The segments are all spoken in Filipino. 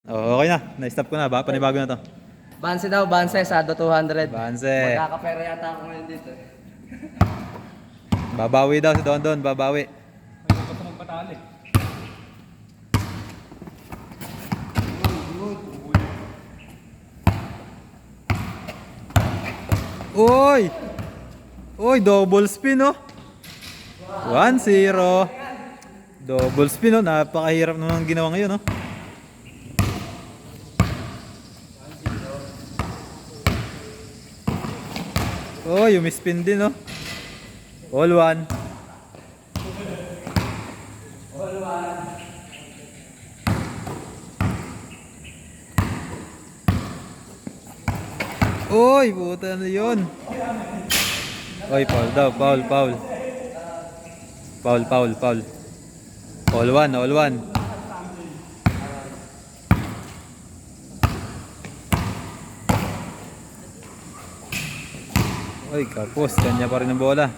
Oh, okay na. Na-stop ko na. Panibago na to. Banse daw, Banse, Sado 200. Banse. Magkakapera yata ako ngayon dito. Babawi daw si Don Don. Babawi. May gusto magpatali. Uy! Uy, double spin oh. 1-0. Double spin oh. Napakahirap naman ang ginawa ngayon oh. Oh, yung spin din oh. All one. Uy, puta na yun. Uy, foul daw, foul. Foul. All one. Uy, kapos, kanya pa rin ang bola.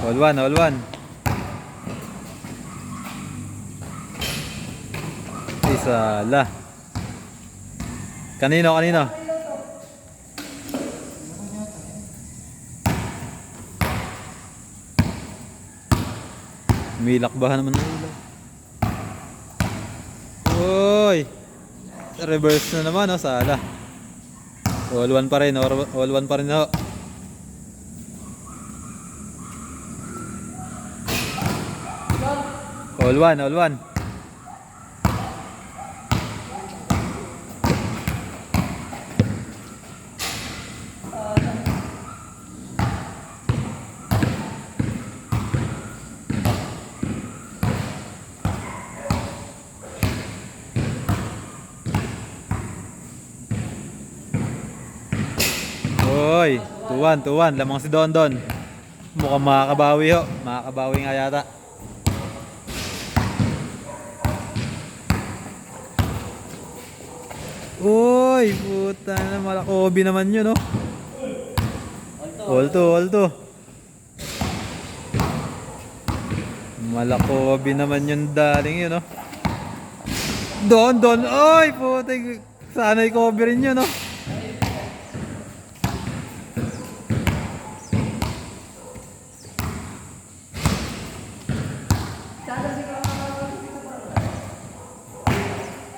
All one. Isala. Kanino? Milakbahan naman ng ilaw. Uy! Reverse na naman, oh, sala. All one pa rin, oh. All one. Oy, 2-1. Lamang si Don Don. Mukhang makakabawi ho. Makakabawi nga yata. Uy, puta na, malakobi naman yun, no? All two. Malakobi naman yun, daling yun, no? Don, oy, puta, sana i-coverin yun, no?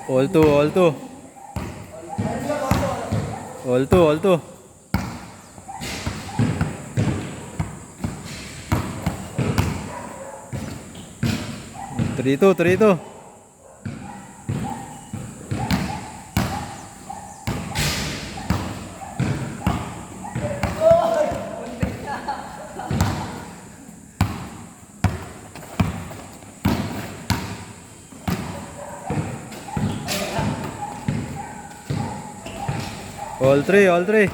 All two. All two. 3-2. All three.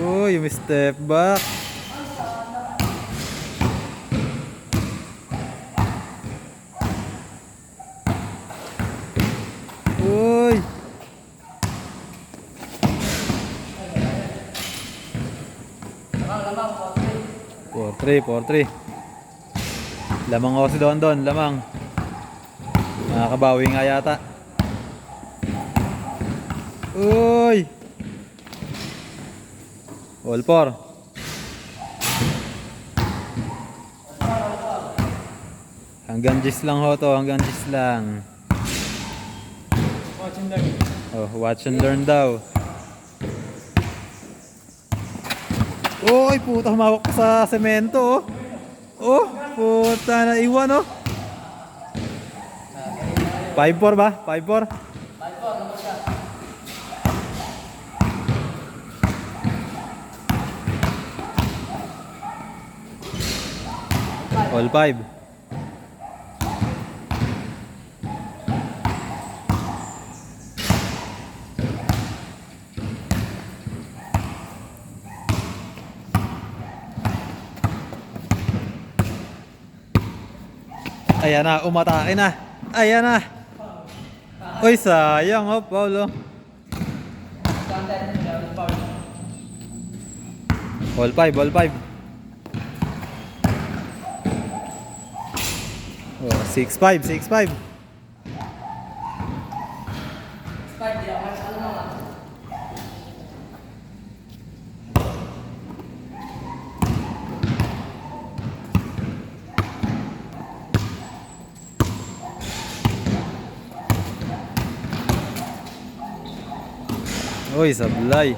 Uy, yung step back. Uy. Lamang 4-3. Lamang ako si Don lamang. Nakakabawi nga yata. Uy. All 4. Hanggang gis lang ho to, Watch and learn. Oh, watch and learn daw. Uy, puta, humawak pa sa semento, oh. Oh, puta, naiwan, oh. 5-4 ba? 5-4? All 5. Ayan na, umatake na. Ayan na. Uy, sayang oh, Paulo. All 5, all 5. Oh, 6-5, 6-5. Uy, sablay.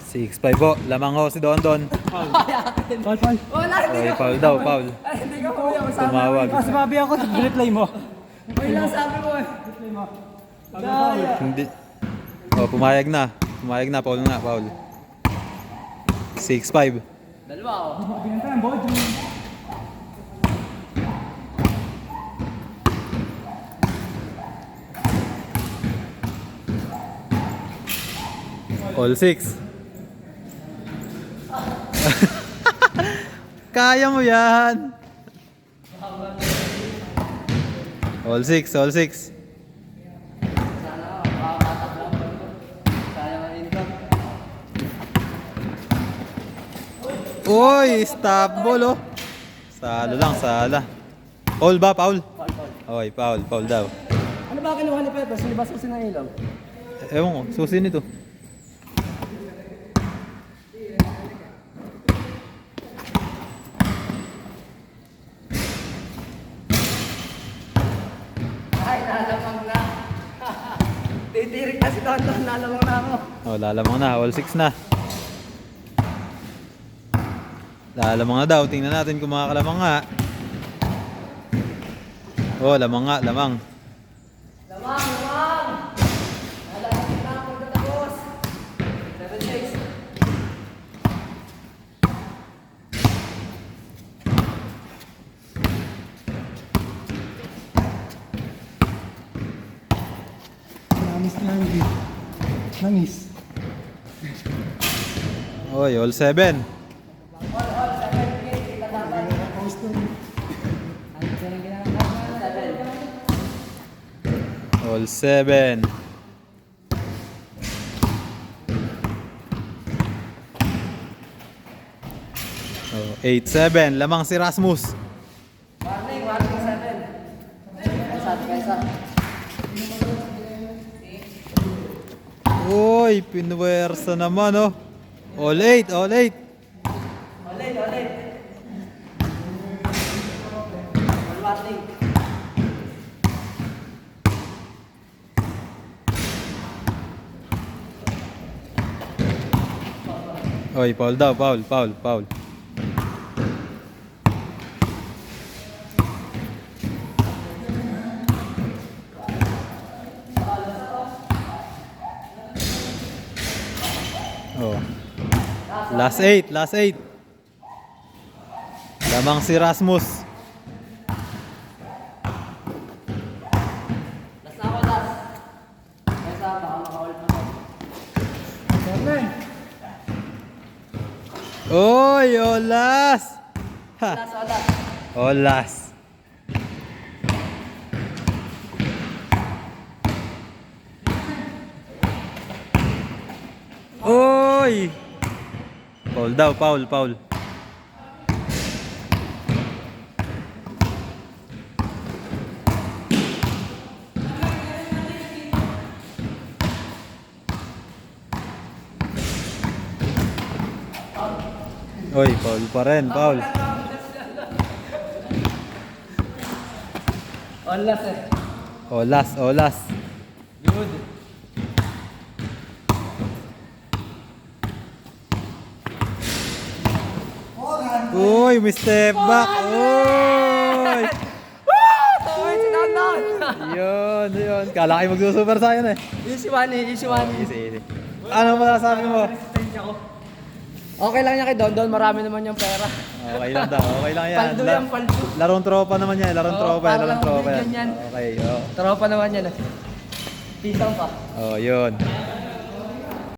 Six five po. Lamang ho si Don Don. Foul, foul. Uy, foul daw, foul. Hindi ka kuya, masama. Tumawag. Kasi babi ako, replay mo. May lang sabi mo eh. Replay mo. Foul. Hindi. Oh, pumayag na. Pumayag na, foul na, foul. 6-5. Dalawa ako. Binenta ng board. All 6. Kaya mo yan. All 6, all 6. Sayang ang income. Uy, stop ball oh. Salo lang, sala. Foul ba, foul? Okay, foul, foul daw. Ano ba kinuha ni Pepe? Sinibas ko ng ilaw. Ewan ko, susi nito. Ay, nalamang na. Titirik na si Tonton, nalamang na ako. Oh, lalamang na, all 6 na. Lalamang na daw, tingnan natin kung makakalamang nga. Oh, lamang nga, lamang. Lamang, lamang! Nalamang na ako pagkatapos. 7-6. Namis na hindi. Namis. Oy, all 7. All 7. Oh, 8-7. Lamang si Rasmus. Warning, warning 7. Kaisa. Uy, pinuwersa naman oh. All 8, all 8. Ulit. Warning. Oy, foul daw, foul, foul, foul. Oh. Last 8, last 8. Lamang si Rasmus. Last na ako, last. Kaisa, baka makaulit na ako. Oy, olas. Ha. Last, last. Olas. Oy. Foul daw, foul, foul. Oy, foul pa rin, foul. On last eh. Olas, olas. Good. Uy, may step back. Uy. Tawid si Tonton. Yun, yun. Kala kayo magsusuper sa'yo na eh. Easy one eh, easy one. Easy, easy. Ano masasabi mo? Okay lang yan kay Don Don, marami naman yung pera. Okay lang daw, okay lang yan. Paldo yan, paldo. Larong tropa naman yan, larong Oo, tropa, para larong lang tropa bigyan yan. Okay, oh. Tropa naman yan eh. Pisang pa. Oh, yun.